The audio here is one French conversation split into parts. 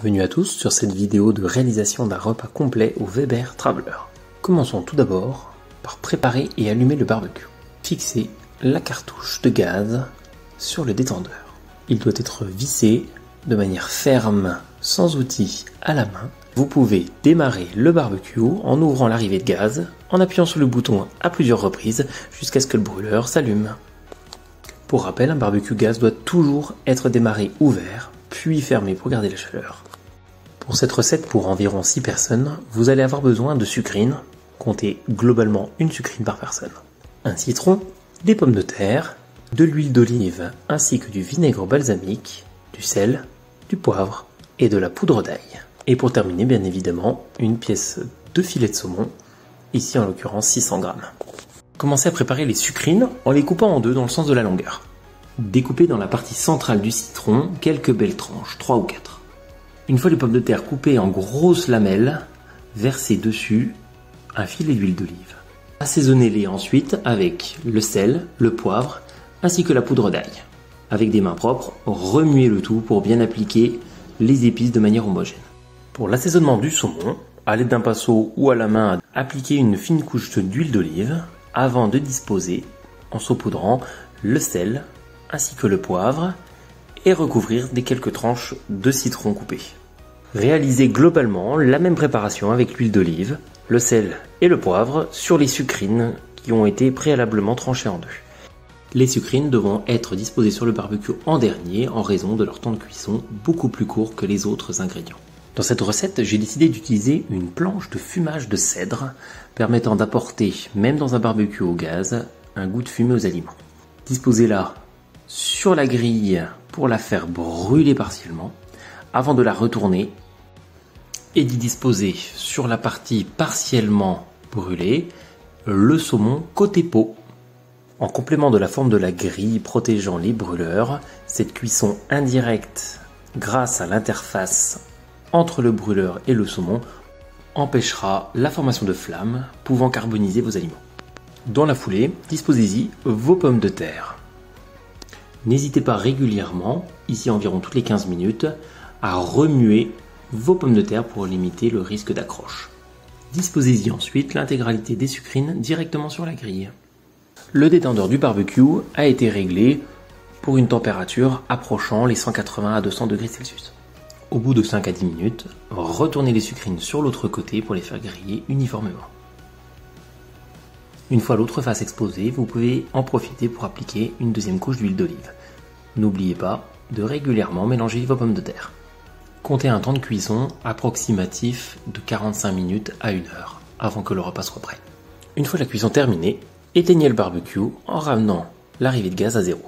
Bienvenue à tous sur cette vidéo de réalisation d'un repas complet au Weber Traveler. Commençons tout d'abord par préparer et allumer le barbecue. Fixez la cartouche de gaz sur le détendeur. Il doit être vissé de manière ferme, sans outil, à la main. Vous pouvez démarrer le barbecue en ouvrant l'arrivée de gaz, en appuyant sur le bouton à plusieurs reprises jusqu'à ce que le brûleur s'allume. Pour rappel, un barbecue gaz doit toujours être démarré ouvert, puis fermé pour garder la chaleur. Pour cette recette pour environ 6 personnes, vous allez avoir besoin de sucrine, comptez globalement une sucrine par personne, un citron, des pommes de terre, de l'huile d'olive ainsi que du vinaigre balsamique, du sel, du poivre et de la poudre d'ail. Et pour terminer, bien évidemment, une pièce de filet de saumon, ici en l'occurrence 600 grammes. Commencez à préparer les sucrines en les coupant en deux dans le sens de la longueur. Découpez dans la partie centrale du citron quelques belles tranches, 3 ou 4. Une fois les pommes de terre coupées en grosses lamelles, versez dessus un filet d'huile d'olive. Assaisonnez-les ensuite avec le sel, le poivre ainsi que la poudre d'ail. Avec des mains propres, remuez le tout pour bien appliquer les épices de manière homogène. Pour l'assaisonnement du saumon, à l'aide d'un pinceau ou à la main, appliquez une fine couche d'huile d'olive avant de disposer, en saupoudrant, le sel ainsi que le poivre et recouvrir des quelques tranches de citron coupé. Réalisez globalement la même préparation avec l'huile d'olive, le sel et le poivre sur les sucrines qui ont été préalablement tranchées en deux. Les sucrines devront être disposées sur le barbecue en dernier en raison de leur temps de cuisson beaucoup plus court que les autres ingrédients. Dans cette recette, j'ai décidé d'utiliser une planche de fumage de cèdre permettant d'apporter, même dans un barbecue au gaz, un goût de fumée aux aliments. Disposez-la sur la grille pour la faire brûler partiellement avant de la retourner et d'y disposer sur la partie partiellement brûlée le saumon côté peau. En complément de la forme de la grille protégeant les brûleurs, cette cuisson indirecte grâce à l'interface entre le brûleur et le saumon empêchera la formation de flammes pouvant carboniser vos aliments. Dans la foulée, disposez-y vos pommes de terre. N'hésitez pas régulièrement, ici environ toutes les 15 minutes, à remuer vos pommes de terre pour limiter le risque d'accroche. Disposez-y ensuite l'intégralité des sucrines directement sur la grille. Le détendeur du barbecue a été réglé pour une température approchant les 180 à 200 degrés Celsius. Au bout de 5 à 10 minutes, retournez les sucrines sur l'autre côté pour les faire griller uniformément. Une fois l'autre face exposée, vous pouvez en profiter pour appliquer une deuxième couche d'huile d'olive. N'oubliez pas de régulièrement mélanger vos pommes de terre. Comptez un temps de cuisson approximatif de 45 minutes à 1 heure avant que le repas soit prêt. Une fois la cuisson terminée, éteignez le barbecue en ramenant l'arrivée de gaz à 0.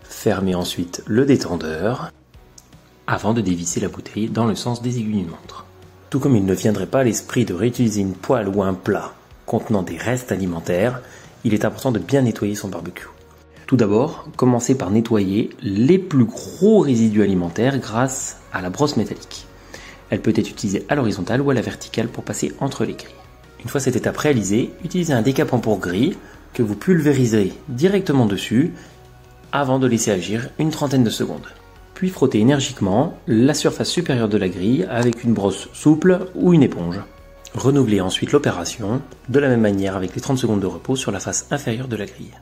Fermez ensuite le détendeur avant de dévisser la bouteille dans le sens des aiguilles d'une montre. Tout comme il ne viendrait pas à l'esprit de réutiliser une poêle ou un plat contenant des restes alimentaires, il est important de bien nettoyer son barbecue. Tout d'abord, commencez par nettoyer les plus gros résidus alimentaires grâce à la brosse métallique. Elle peut être utilisée à l'horizontale ou à la verticale pour passer entre les grilles. Une fois cette étape réalisée, utilisez un décapant pour grille que vous pulvériserez directement dessus avant de laisser agir une trentaine de secondes. Puis frottez énergiquement la surface supérieure de la grille avec une brosse souple ou une éponge. Renouvelez ensuite l'opération de la même manière avec les 30 secondes de repos sur la face inférieure de la grille.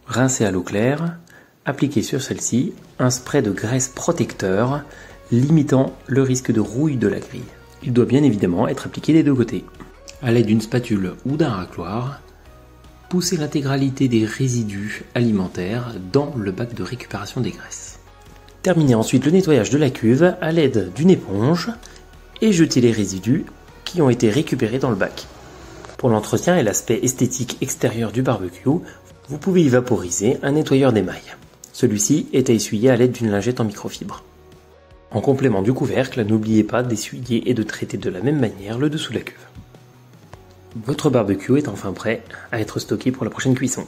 Rincez à l'eau claire, appliquez sur celle-ci un spray de graisse protecteur limitant le risque de rouille de la grille. Il doit bien évidemment être appliqué des deux côtés. À l'aide d'une spatule ou d'un racloir, poussez l'intégralité des résidus alimentaires dans le bac de récupération des graisses. Terminez ensuite le nettoyage de la cuve à l'aide d'une éponge et jetez les résidus qui ont été récupérés dans le bac. Pour l'entretien et l'aspect esthétique extérieur du barbecue, vous pouvez y vaporiser un nettoyeur d'émail. Celui-ci est à essuyer à l'aide d'une lingette en microfibre. En complément du couvercle, n'oubliez pas d'essuyer et de traiter de la même manière le dessous de la cuve. Votre barbecue est enfin prêt à être stocké pour la prochaine cuisson.